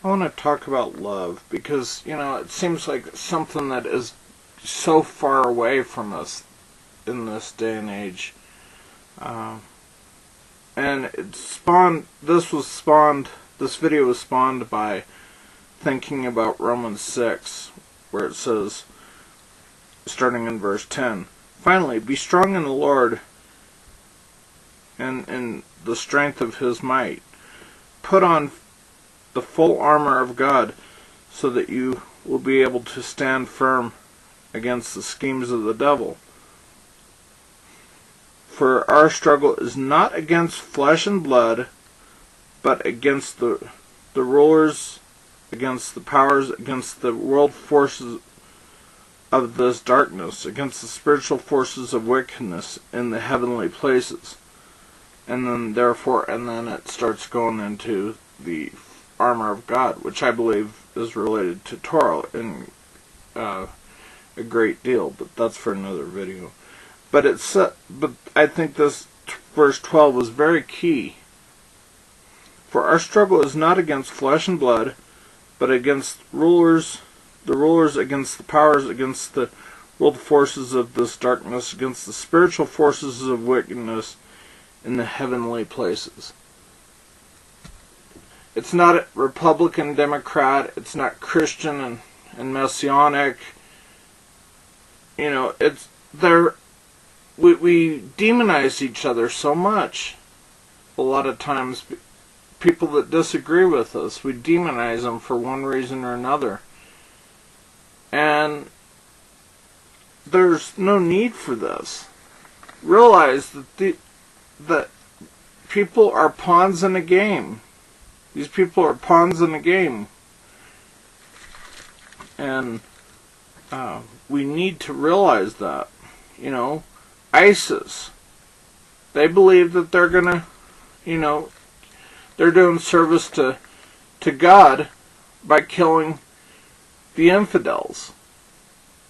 I want to talk about love because, it seems like something that is so far away from us in this day and age. Uh, and this video was spawned by thinking about Romans 6, where it says, starting in verse 10, "Finally, be strong in the Lord and in the strength of His might. Put on the full armor of God so that you will be able to stand firm against the schemes of the devil. For our struggle is not against flesh and blood, but against the rulers, against the powers, against the world forces of this darkness, against the spiritual forces of wickedness in the heavenly places." And then it starts going into the armor of God, which I believe is related to Torah in a great deal, but that's for another video. But I think this verse 12 is very key. "For our struggle is not against flesh and blood, but against the rulers, against the powers, against the world forces of this darkness, against the spiritual forces of wickedness in the heavenly places." It's not Republican, Democrat. It's not Christian and Messianic. It's there. We demonize each other so much. A lot of times, people that disagree with us, we demonize them for one reason or another. And there's no need for this. Realize that people are pawns in a game. These people are pawns in a game. And we need to realize that. ISIS, they believe that they're gonna, they're doing service to God by killing the infidels.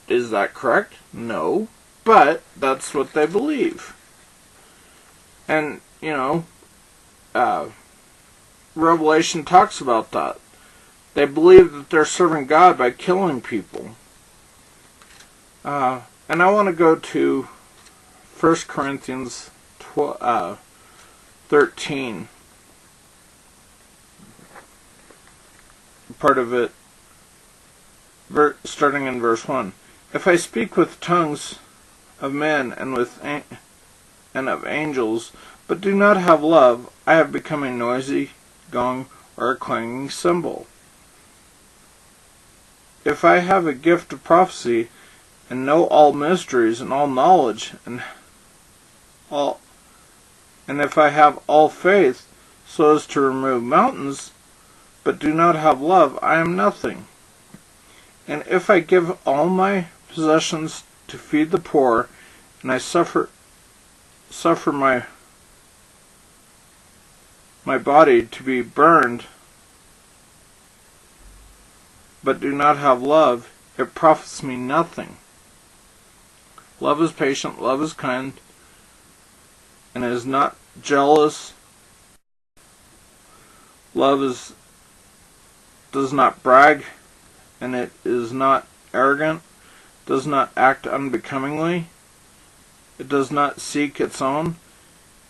Is that correct? No. But that's what they believe. And, Revelation talks about that. They believe that they're serving God by killing people. And I want to go to 1 Corinthians 13. Part of it, starting in verse 1. "If I speak with tongues of men and of angels, but do not have love, I have become a noisy gong or a clanging cymbal. If I have a gift of prophecy and know all mysteries and all knowledge and if I have all faith so as to remove mountains, but do not have love, I am nothing. And if I give all my possessions to feed the poor, and I suffer my body to be burned, but do not have love, it profits me nothing. Love is patient, love is kind, and is not jealous. Love does not brag, and it is not arrogant, does not act unbecomingly, it does not seek its own,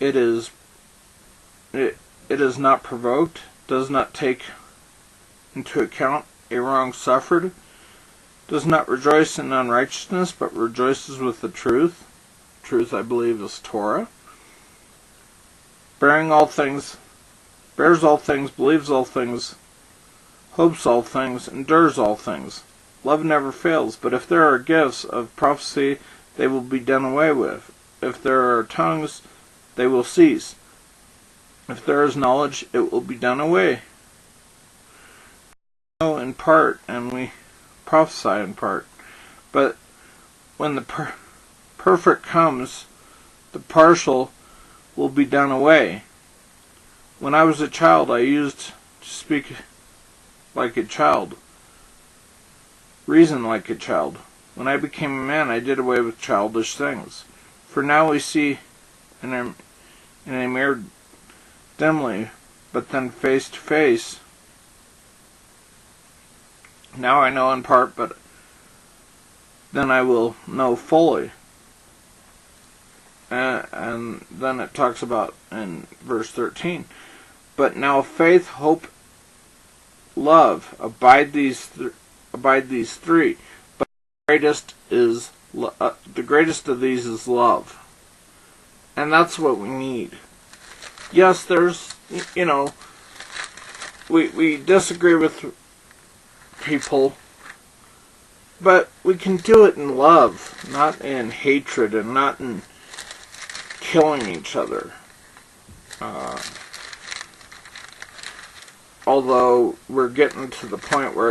it is not provoked, does not take into account a wrong suffered, does not rejoice in unrighteousness, but rejoices with the truth. Truth, I believe, is Torah. Bears all things, believes all things, hopes all things, endures all things. Love never fails, but if there are gifts of prophecy, they will be done away with. If there are tongues, they will cease. If there is knowledge, it will be done away. We know in part, and we prophesy in part. But when the perfect comes, the partial will be done away. When I was a child, I used to speak like a child, reason like a child. When I became a man, I did away with childish things. For now we see in a mirror dimly, but then face to face. Now I know in part, but then I will know fully. And then it talks about in verse 13, but now faith, hope, love, abide these three, but the greatest of these is love. And that's what we need. Yes, there's, we disagree with people, but we can do it in love, not in hatred and not in killing each other. Although we're getting to the point where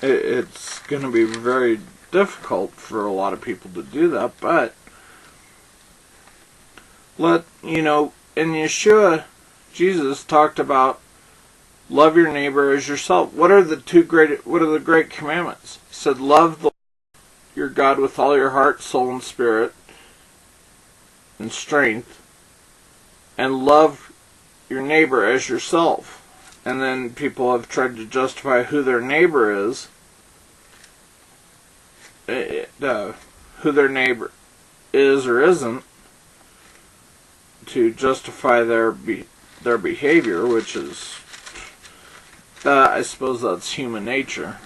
it's going to be very difficult for a lot of people to do that, but in Yeshua, Jesus talked about love your neighbor as yourself. What are the great commandments? He said, love your God with all your heart, soul, and spirit, and strength, and love your neighbor as yourself. And then people have tried to justify who their neighbor is, who their neighbor is or isn't, to justify their behavior, which is, I suppose that's human nature,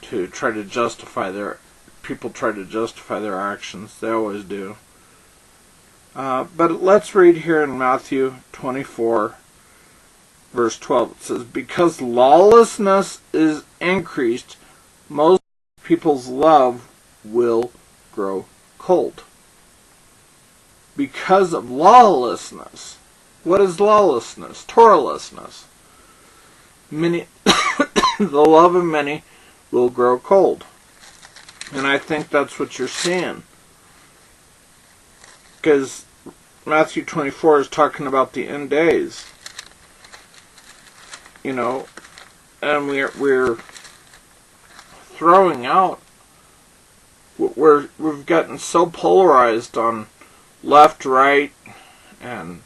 to try to justify people try to justify their actions. They always do. But let's read here in Matthew 24, verse 12. It says, because lawlessness is increased, most people's love will grow cold. Because of lawlessness. What is lawlessness? Torahlessness. The love of many will grow cold. And I think that's what you're seeing. Because Matthew 24 is talking about the end days. And we're throwing out. We've gotten so polarized on left, right, and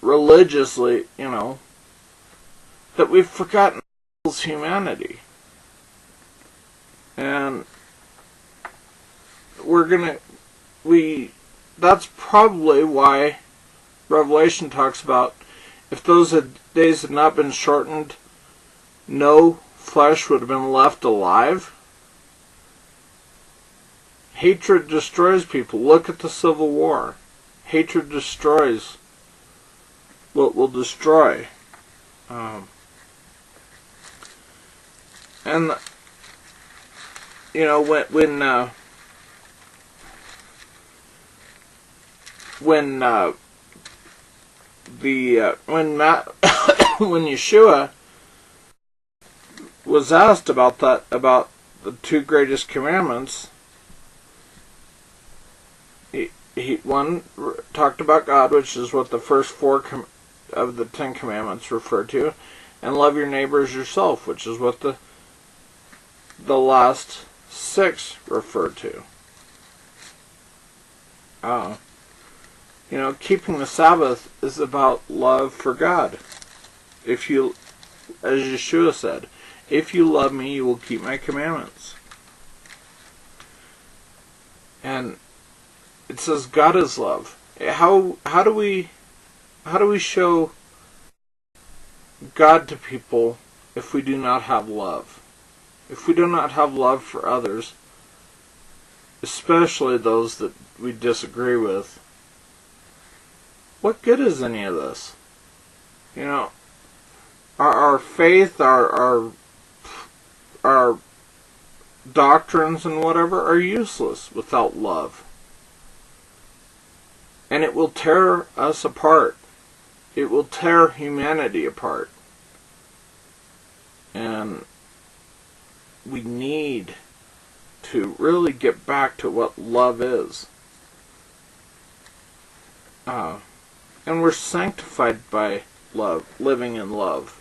religiously, that we've forgotten humanity. And that's probably why Revelation talks about, if those days had not been shortened, no flesh would have been left alive. Hatred destroys people. Look at the Civil War. Hatred destroys what will destroy. And when Yeshua was asked about the two greatest commandments, one talked about God, which is what the first four of the 10 commandments refer to, and love your neighbor as yourself, which is what the last 6 refer to. Keeping the Sabbath is about love for God. As Yeshua said, if you love me, you will keep my commandments. And it says God is love. How do we show God to people if we do not have love? If we do not have love for others, especially those that we disagree with, what good is any of this? Our faith, our doctrines and whatever are useless without love. And it will tear us apart. It will tear humanity apart. And we need to really get back to what love is. And we're sanctified by love, living in love,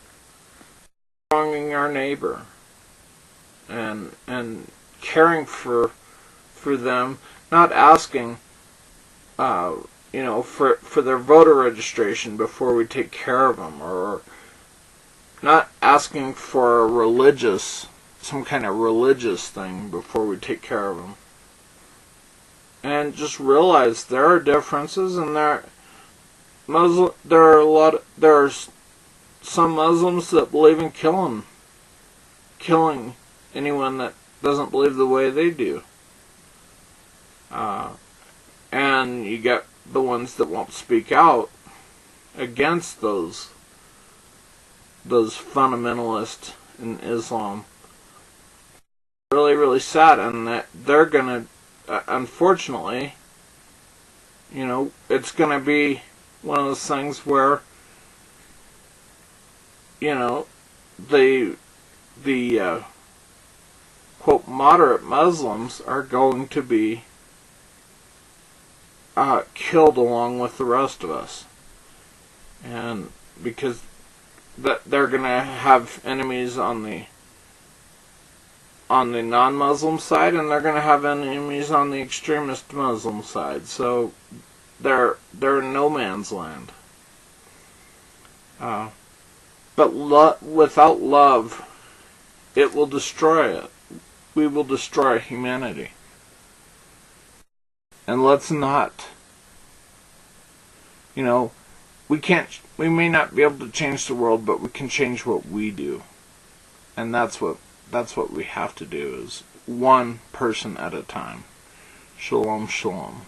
wronging our neighbor, and caring for them, not asking for their voter registration before we take care of them, or not asking for some kind of religious thing before we take care of them. And just realize there are differences, and there are some Muslims that believe in killing anyone that doesn't believe the way they do. And you get the ones that won't speak out against those fundamentalists in Islam. Really, really sad, and that they're gonna, unfortunately, it's gonna be one of those things where, the quote moderate Muslims are going to be killed along with the rest of us, and because they're gonna have enemies on the non-Muslim side, and they're gonna have enemies on the extremist Muslim side. So they're in no man's land. But without love, it will destroy it. We will destroy humanity. And let's not, we may not be able to change the world, but we can change what we do. And that's what we have to do, is one person at a time. Shalom, shalom.